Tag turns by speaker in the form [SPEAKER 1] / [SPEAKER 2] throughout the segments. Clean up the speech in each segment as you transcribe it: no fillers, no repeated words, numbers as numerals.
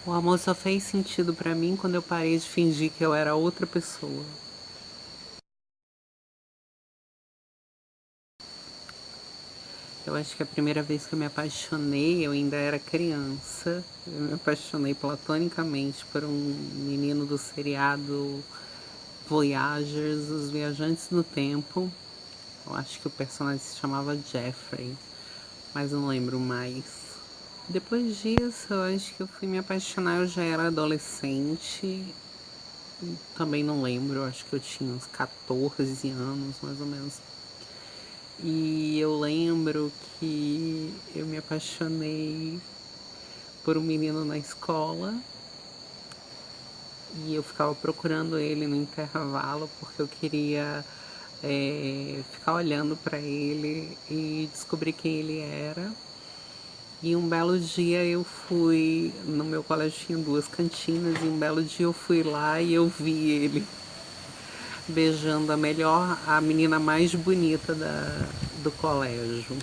[SPEAKER 1] O amor só fez sentido pra mim quando eu parei de fingir que eu era outra pessoa. Eu acho que a primeira vez que eu me apaixonei, eu ainda era criança. Eu me apaixonei platonicamente por um menino do seriado Voyagers, Os Viajantes no Tempo. Eu acho que o personagem se chamava Jeffrey, mas não lembro mais. Depois disso, eu acho que eu fui me apaixonar, eu já era adolescente. Também não lembro, eu acho que eu tinha uns 14 anos, mais ou menos. E eu lembro que eu me apaixonei por um menino na escola e eu ficava procurando ele no intervalo porque eu queria ficar olhando para ele e descobrir quem ele era. E um belo dia eu fui, no meu colégio tinha duas cantinas, e um belo dia eu fui lá e eu vi ele beijando a menina mais bonita do colégio.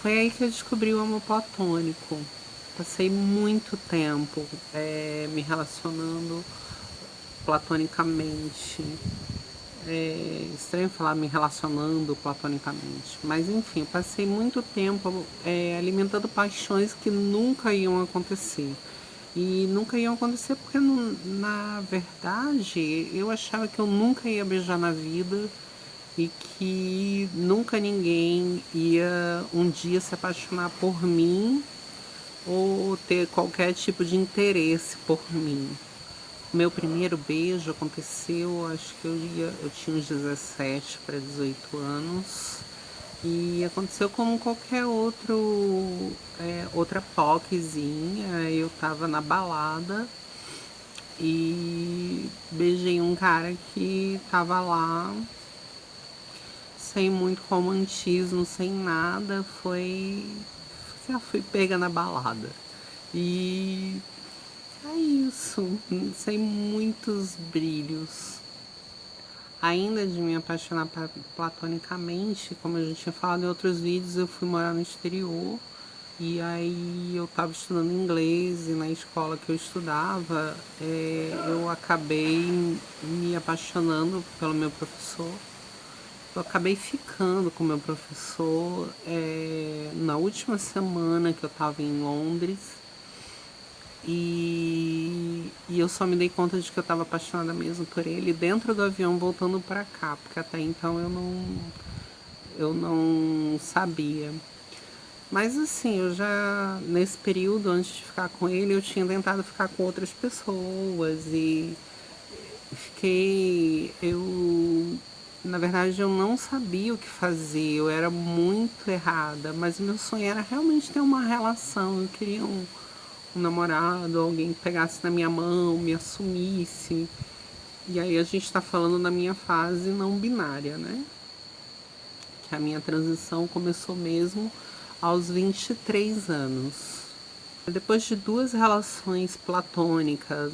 [SPEAKER 1] Foi aí que eu descobri o amor platônico. Passei muito tempo me relacionando platonicamente. É estranho falar me relacionando platonicamente, mas enfim, passei muito tempo alimentando paixões que nunca iam acontecer. E nunca iam acontecer porque, na verdade, eu achava que eu nunca ia beijar na vida e que nunca ninguém ia um dia se apaixonar por mim ou ter qualquer tipo de interesse por mim. Meu primeiro beijo aconteceu, acho que eu tinha uns 17 para 18 anos. E aconteceu como qualquer outra POCzinha. Eu tava na balada e beijei um cara que tava lá sem muito romantismo, sem nada. Já fui pega na balada. E é isso, sem muitos brilhos. Ainda de me apaixonar platonicamente, como a gente tinha falado em outros vídeos, eu fui morar no exterior. E aí eu estava estudando inglês e na escola que eu estudava, eu acabei me apaixonando pelo meu professor. Eu acabei ficando com o meu professor na última semana que eu estava em Londres. E eu só me dei conta de que eu estava apaixonada mesmo por ele dentro do avião voltando para cá, porque até então eu não sabia. Mas assim, eu já nesse período antes de ficar com ele, eu tinha tentado ficar com outras pessoas e na verdade eu não sabia o que fazer, eu era muito errada, mas o meu sonho era realmente ter uma relação, eu queria um namorado, alguém que pegasse na minha mão, me assumisse. E aí a gente tá falando da minha fase não binária, né? Que a minha transição começou mesmo aos 23 anos. Depois de duas relações platônicas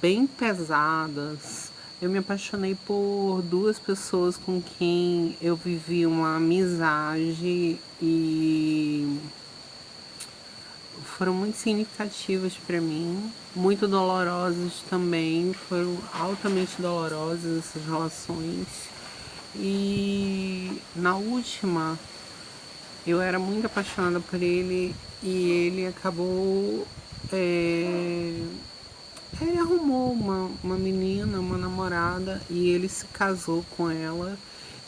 [SPEAKER 1] bem pesadas, eu me apaixonei por duas pessoas com quem eu vivi uma amizade e foram muito significativas para mim, muito dolorosas também, foram altamente dolorosas essas relações. E na última, eu era muito apaixonada por ele e ele acabou. é, Ele arrumou uma menina, uma namorada, e ele se casou com ela.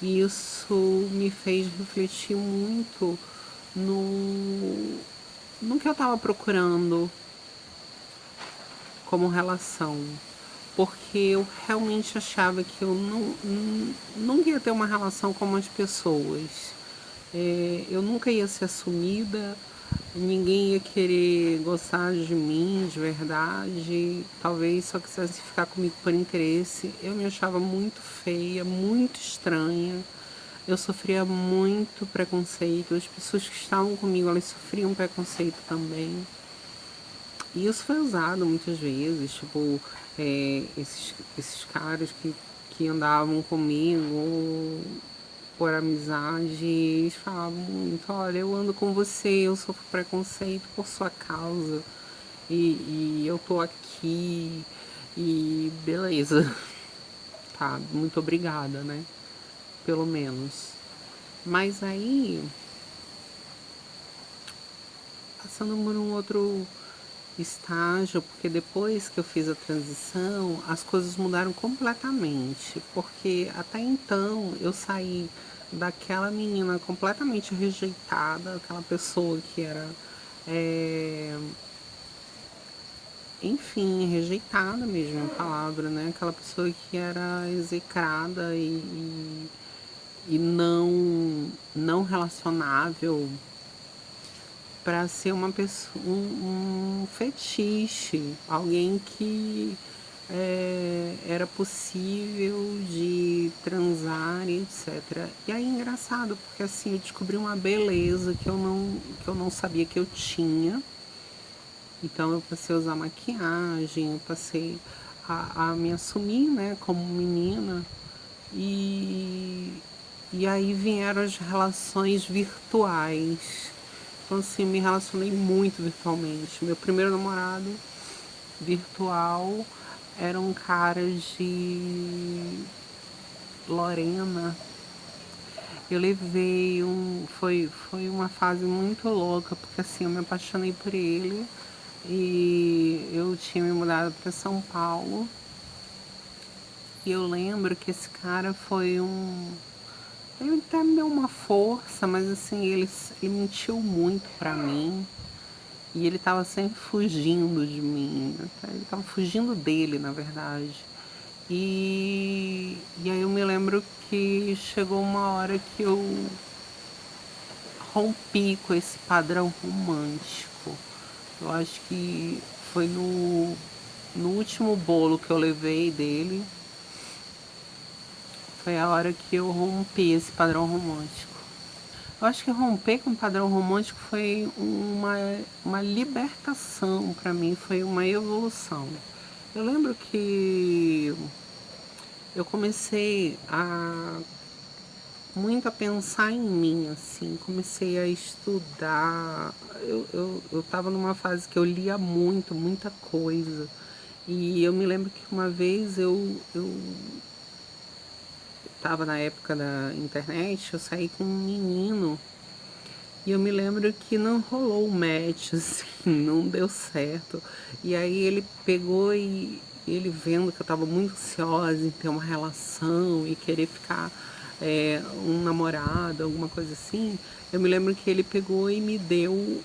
[SPEAKER 1] E isso me fez refletir muito no, no que eu estava procurando como relação. Porque eu realmente achava que eu não ia ter uma relação com as pessoas. Eu nunca ia ser assumida, ninguém ia querer gostar de mim de verdade, talvez só quisesse ficar comigo por interesse. Eu me achava muito feia, muito estranha. Eu sofria muito preconceito, as pessoas que estavam comigo, elas sofriam preconceito também. E isso foi usado muitas vezes, tipo, esses caras que andavam comigo por amizade, e eles falavam muito, olha, eu ando com você, eu sofro preconceito por sua causa, e eu tô aqui, e beleza, tá, muito obrigada, né, pelo menos. Mas aí, passando por um outro estágio, porque depois que eu fiz a transição, as coisas mudaram completamente, porque até então eu saí daquela menina completamente rejeitada, aquela pessoa que era, é, enfim, rejeitada mesmo a palavra, né? Aquela pessoa que era execrada e não relacionável para ser uma pessoa, um fetiche, alguém que era possível de transar e etc. E aí engraçado, porque assim eu descobri uma beleza que eu não sabia que eu tinha. Então eu passei a usar maquiagem, eu passei a me assumir, né, como menina. E, e aí vieram as relações virtuais. Então assim, me relacionei muito virtualmente. Meu primeiro namorado virtual era um cara de Lorena. Eu levei um. Foi uma fase muito louca, porque assim, eu me apaixonei por ele e eu tinha me mudado para São Paulo. E eu lembro que esse cara foi um. Ele até me deu uma força, mas assim, ele mentiu muito pra mim. E ele tava sempre fugindo de mim. Ele tava fugindo dele, na verdade. E aí eu me lembro que chegou uma hora que eu rompi com esse padrão romântico. Eu acho que foi no último bolo que eu levei dele. Foi a hora que eu rompi esse padrão romântico. Eu acho que romper com o padrão romântico foi uma libertação para mim, foi uma evolução. Eu lembro que eu comecei a muito a pensar em mim, assim, comecei a estudar. Eu tava numa fase que eu lia muito, muita coisa. E eu me lembro que uma vez eu tava na época da internet, eu saí com um menino e eu me lembro que não rolou o match, assim, não deu certo. E aí ele pegou e ele vendo que eu tava muito ansiosa em ter uma relação e querer ficar um namorado, alguma coisa assim, eu me lembro que ele pegou e me deu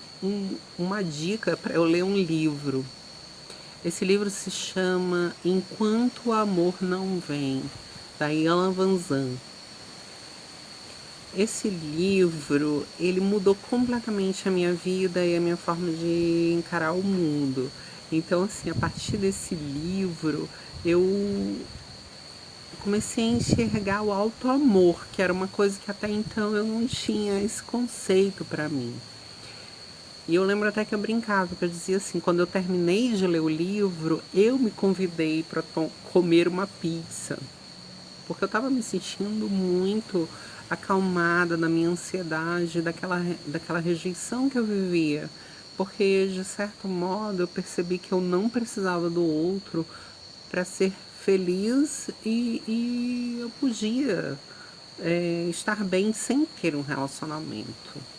[SPEAKER 1] uma dica para eu ler um livro. Esse livro se chama Enquanto o Amor Não Vem, da Ilan Van Zandt. Esse livro, ele mudou completamente a minha vida e a minha forma de encarar o mundo. Então, assim, a partir desse livro, eu comecei a enxergar o auto-amor, que era uma coisa que até então eu não tinha esse conceito para mim. E eu lembro até que eu brincava, que eu dizia assim, quando eu terminei de ler o livro, eu me convidei para comer uma pizza, porque eu estava me sentindo muito acalmada na minha ansiedade, daquela rejeição que eu vivia. Porque, de certo modo, eu percebi que eu não precisava do outro para ser feliz e eu podia estar bem sem ter um relacionamento.